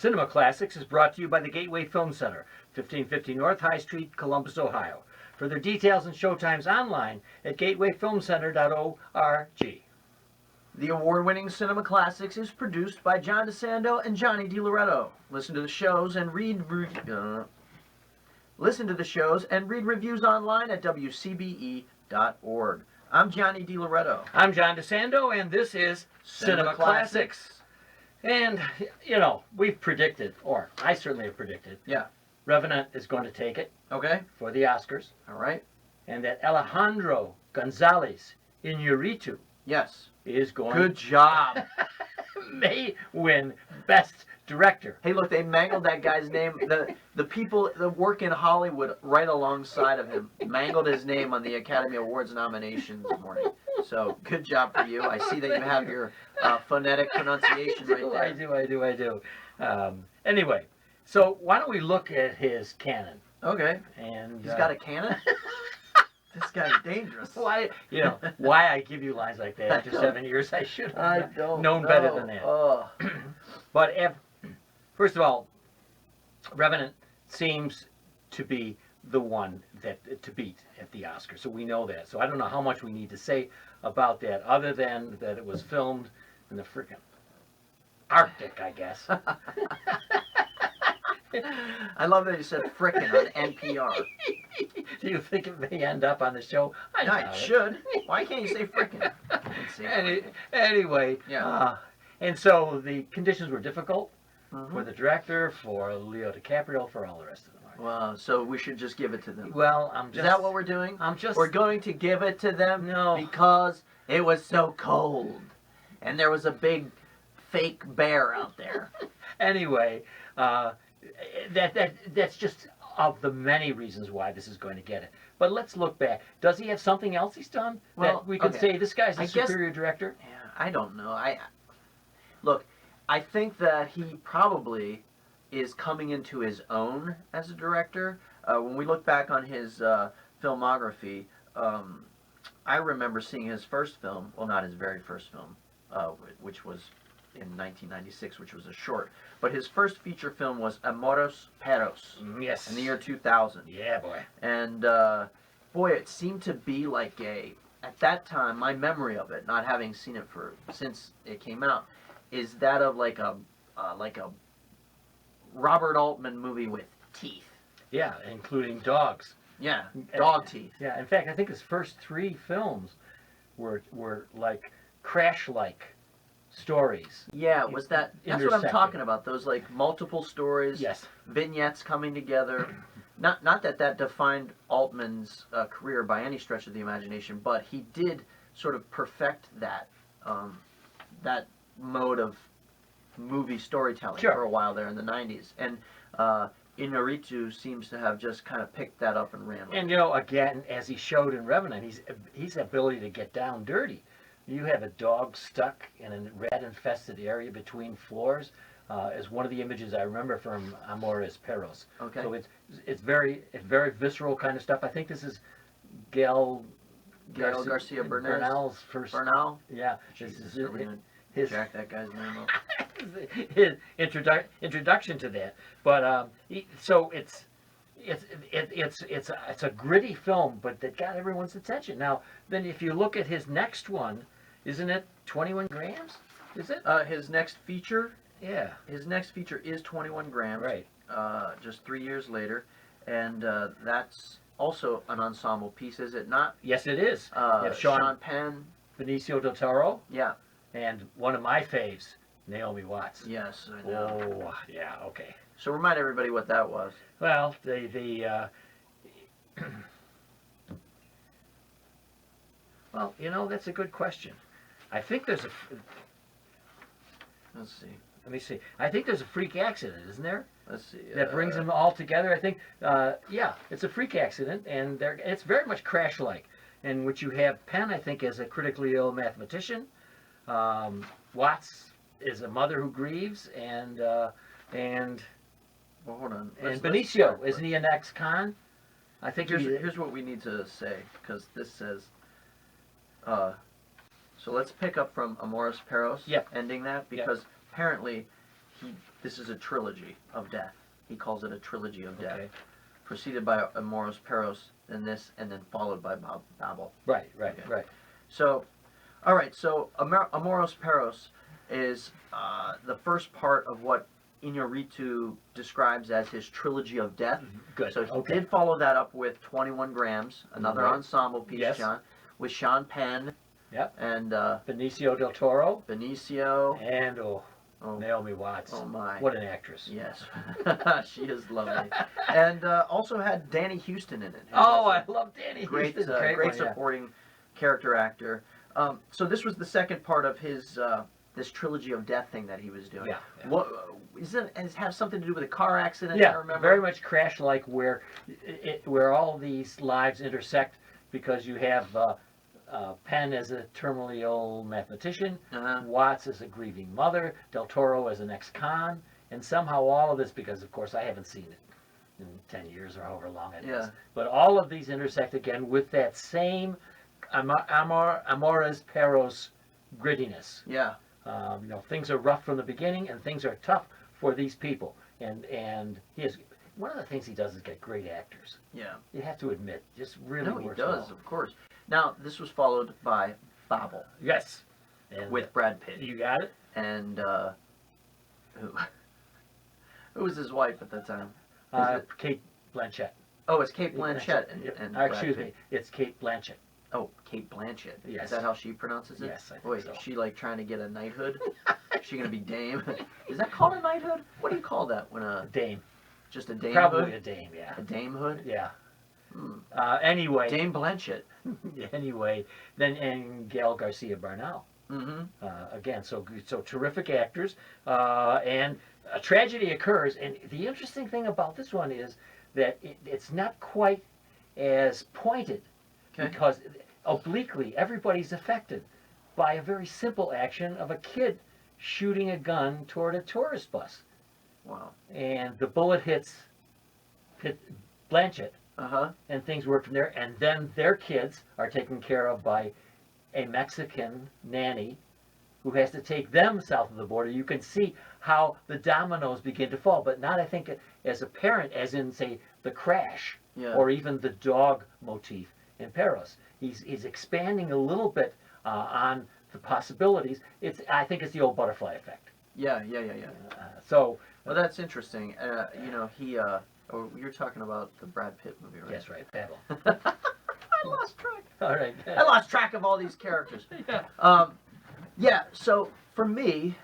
Cinema Classics is brought to you by the Gateway Film Center, 1550 North High Street, Columbus, Ohio. Further details and showtimes online at gatewayfilmcenter.org. The award-winning Cinema Classics is produced by John DeSando and Johnny DiLoretto. Listen to the shows and read reviews online at WCBE.org. I'm Johnny DiLoretto. I'm John DeSando, and this is Cinema Classics. And, you know, we've predicted, or I certainly have predicted, Yeah. Revenant is going to take it Okay. for the Oscars, All right. and that Alejandro Gonzalez Inarritu Yes. is going Good job. may win Best Director. Hey, look, they mangled that guy's name. The people that work in Hollywood right alongside of him mangled his name on the Academy Awards nomination this morning. So, good job for you. I see that you have your phonetic pronunciation right there. I do. Anyway, so why don't we look at his canon? Okay. And He's got a cannon? This guy's dangerous. why I give you lines like that after 7 years? I should have known know. better than that. Oh. But first of all, Revenant seems to be the one to beat at the Oscars, so we know that. So I don't know how much we need to say about that, other than that it was filmed in the freaking Arctic, I guess. I love that you said frickin' on NPR. Do you think it may end up on the show? I No, doubt it should. Why can't you say frickin'? Let's see. Anyway, Yeah. and so the conditions were difficult for the director, for Leo DiCaprio, for all the rest of them. Well, so we should just give it to them. Well, Is that what we're doing? We're going to give it to them because it was so cold. And there was a big fake bear out there. Anyway, that's just of the many reasons why this is going to get it. But let's look back. Does he have something else he's done that we could say this guy's a superior director? Yeah, I don't know. Look, I think that he probably is coming into his own as a director. When we look back on his filmography, I remember seeing his first film, well, not his very first film, which was in 1996, which was a short. But his first feature film was Amores Perros. Yes. In the year 2000. Yeah, boy. And, boy, it seemed to be like at that time, my memory of it, not having seen it since it came out, is that of like a Robert Altman movie with teeth. Yeah, including dogs. Yeah, dog teeth. Yeah, in fact, I think his first 3 films were like Crash-like stories. Yeah, was that's what I'm talking about. Those like multiple stories, yes, vignettes coming together. Not that defined Altman's career by any stretch of the imagination, but he did sort of perfect that mode of movie storytelling for a while there in the 90s. And Inarritu seems to have just kind of picked that up and ran with it. And, you know, again, as he showed in Revenant, he's ability to get down dirty. You have a dog stuck in a rat-infested area between floors, as one of the images I remember from Amores Perros. Okay. So it's very visceral kind of stuff. I think this is Gael Garcia Bernal's first. Bernal? Yeah. Jesus, are we gonna jack that guy's name up? His introduction to that, but so it's a gritty film, but that got everyone's attention. Now, then, if you look at his next one, isn't it 21 grams? Is it? His next feature. Yeah. His next feature is 21 grams. Right. Just 3 years later, and that's also an ensemble piece, is it not? Yes, it is. You have Sean Penn, Benicio del Toro. Yeah. And one of my faves, Naomi Watts. Yes, I know. Oh, yeah, okay. So remind everybody what that was. Well, well, you know, that's a good question. I think there's Let's see. Let me see. I think there's a freak accident, isn't there? Let's see. That brings them all together. I think, yeah, it's a freak accident, and it's very much Crash-like, in which you have Penn, I think, as a critically ill mathematician. Watts is a mother who grieves, and well, hold on. And Benicio, isn't he an ex-con? I think here's what we need to say, because this says. So let's pick up from Amores Perros, ending that, because apparently this is a trilogy of death. He calls it a trilogy of death. Okay. Preceded by Amoros Peros, then this, and then followed by Babel. Right. Okay. Right. So, all right. So Amoros Peros is the first part of what Inarritu describes as his trilogy of death. Good. So he Okay. did follow that up with 21 Grams, another Right. ensemble piece, Yes. John, with Sean Penn. Yep. And Benicio del Toro Benicio. and Oh, Naomi Watts. oh my. What an actress. Yes, she is lovely. And also had Danny Houston in it. who's Oh, also I love Danny great, Houston. great one, yeah. supporting character actor. So this was the second part of his this trilogy of death thing that he was doing. Yeah. What is it? Does it have something to do with a car accident? Yeah, I remember. very much Crash-like, where where all these lives intersect, because you have Penn as a terminally ill mathematician, Uh-huh. Watts as a grieving mother, Del Toro as an ex-con, and somehow all of this, because of course I haven't seen it in 10 years or however long it is, Yeah. but all of these intersect again with that same Amores Perros grittiness. Yeah. Things are rough from the beginning, and things are tough for these people. And he has one of the things he does is get great actors. Yeah. You have to admit, just really No, he works does, well. of course. Now this was followed by Babel Yes, and with Brad Pitt you got it. and who was his wife at that time? Kate Blanchett. Oh, it's Kate Blanchett Yep. and Excuse Brad me, Pitt. it's Kate Blanchett. Oh, Kate Blanchett. Yes. Is that how she pronounces it? Yes, I think Wait, so. is she like trying to get a knighthood? Is she gonna be dame? Is that called a knighthood? What do you call that when Dame. just a damehood? Probably a dame, yeah. A damehood? Yeah. Hmm. Anyway. Dame Blanchett. Anyway, then and Gail Garcia Bernal. Mm-hmm. Again, so terrific actors, and a tragedy occurs. And the interesting thing about this one is that it's not quite as pointed, Okay. because obliquely everybody's affected by a very simple action of a kid shooting a gun toward a tourist bus, Wow. and the bullet hits Blanchett, Uh-huh. and things work from there. And then their kids are taken care of by a Mexican nanny who has to take them south of the border. You can see how the dominoes begin to fall, but not, I think, as apparent as in, say, the Crash, Yeah. or even the dog motif in Paros. He's expanding a little bit on the possibilities. I think it's the old butterfly effect. Yeah. So Well, that's interesting. He. Oh, you're talking about the Brad Pitt movie, right? yes, right, Babel. I lost track. All right. I lost track of all these characters. Yeah. Yeah, so for me,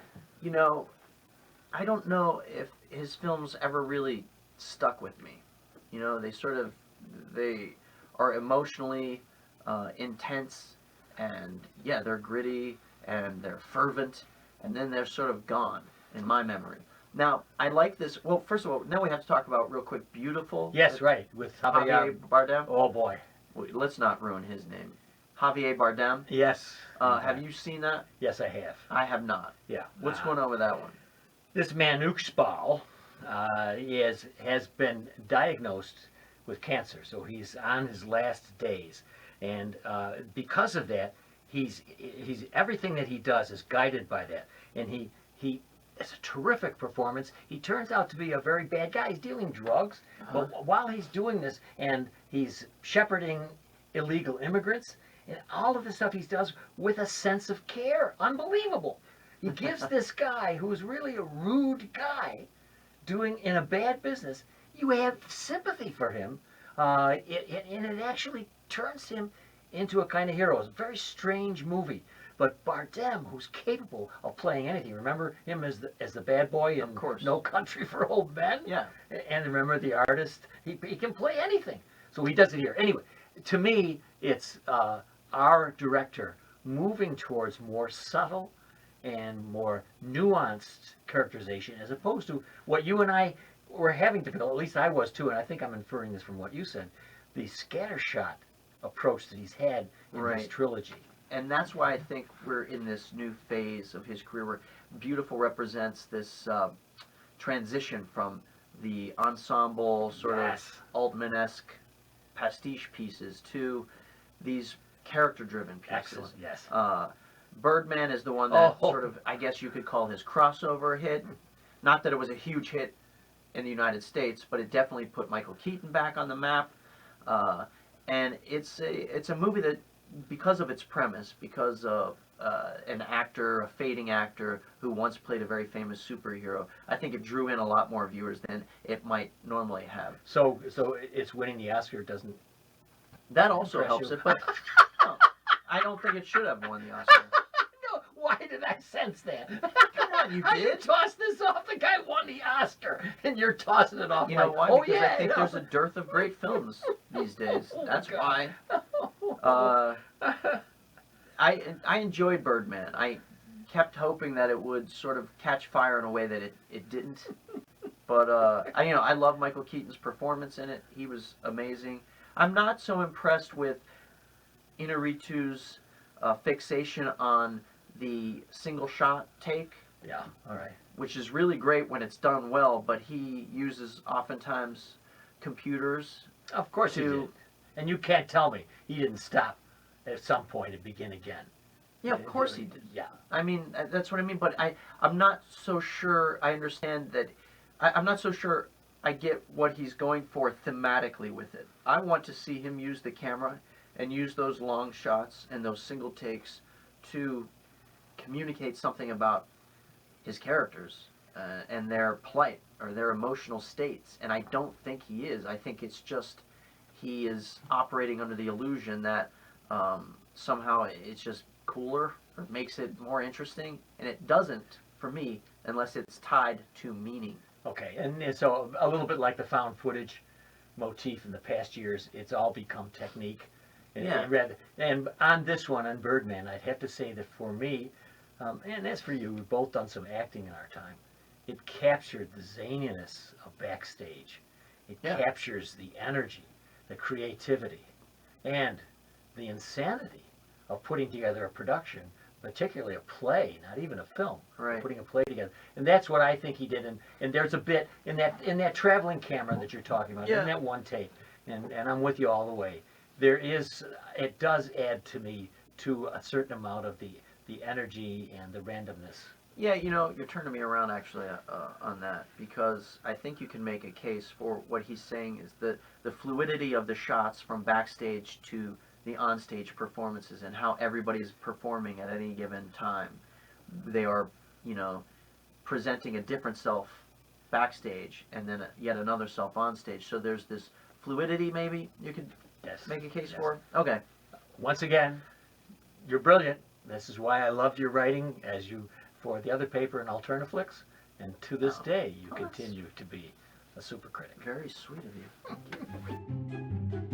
I don't know if his films ever really stuck with me. They are emotionally intense, and yeah, they're gritty, and they're fervent, and then they're sort of gone in my memory. Now, I like this. Well, first of all, now we have to talk about real quick Beautiful. Yes, right. With Javier Bardem. Oh boy. Wait, let's not ruin his name. Javier Bardem. Yes. Have you seen that? Yes, I have. I have not. Yeah. What's going on with that one? This man Uxbal has been diagnosed with cancer, so he's on his last days, and because of that, he's everything that he does is guided by that, and he it's a terrific performance. He turns out to be a very bad guy. He's dealing drugs, but while he's doing this, and he's shepherding illegal immigrants, and all of the stuff he does with a sense of care. Unbelievable. He gives this guy, who's really a rude guy, doing in a bad business, you have sympathy for him, and it actually turns him into a kind of hero. It's a very strange movie. But Bardem, who's capable of playing anything. Remember him as the bad boy in Of course. No Country for Old Men? Yeah. And remember the artist? He can play anything. So he does it here. Anyway, to me, it's our director moving towards more subtle and more nuanced characterization, as opposed to what you and I were having to feel, at least I was too, and I think I'm inferring this from what you said, the scattershot approach that he's had in this Right. trilogy. And that's why I think we're in this new phase of his career where Beautiful represents this transition from the ensemble sort Yes. of Altman-esque pastiche pieces to these character-driven pieces. Excellent, yes. Birdman is the one that Oh. sort of, I guess you could call his crossover hit. Not that it was a huge hit in the United States, but it definitely put Michael Keaton back on the map. And it's a movie that, because of its premise, because of an actor, a fading actor who once played a very famous superhero, I think it drew in a lot more viewers than it might normally have. So it's winning the Oscar doesn't. That also impress helps you? it, but no, I don't think it should have won the Oscar. No, why did I sense that? Come on, you How you did. toss this off? The guy won the Oscar, and you're tossing it off. You know like, why? Oh Because yeah, I think no. there's a dearth of great films these days. Oh, That's God. why. I enjoyed Birdman. I kept hoping that it would sort of catch fire in a way that it didn't. But I love Michael Keaton's performance in it. He was amazing. I'm not so impressed with Inarritu's fixation on the single shot take, Yeah. All right. which is really great when it's done well, but he uses oftentimes computers. Of course he did. And you can't tell me he didn't stop at some point and begin again. Yeah, of course he did. Yeah. I mean, that's what I mean, but I'm not so sure I understand that. I'm not so sure I get what he's going for thematically with it. I want to see him use the camera and use those long shots and those single takes to communicate something about his characters and their plight or their emotional states. And I don't think he is. I think it's just he is operating under the illusion that somehow it's just cooler or makes it more interesting. And it doesn't, for me, unless it's tied to meaning. Okay, and so a little bit like the found footage motif in the past years, it's all become technique. And on this one, on Birdman, I'd have to say that for me, and as for you, we've both done some acting in our time, it captured the zaniness of backstage. It captures the energy, the creativity, and the insanity of putting together a production, particularly a play, not even a film, Right. putting a play together. And that's what I think he did. And there's a bit in that traveling camera that you're talking about, in that one take, and I'm with you all the way. It does add to me to a certain amount of the energy and the randomness. Yeah, you're turning me around actually on that, because I think you can make a case for what he's saying is the fluidity of the shots from backstage to the onstage performances and how everybody's performing at any given time. They are, presenting a different self backstage and then yet another self on stage. So there's this fluidity, maybe you could make a case for. Okay. Once again, you're brilliant. This is why I loved your writing for the other paper in Alternaflix, and to this day you continue to be a super critic. Very sweet of you. Thank you.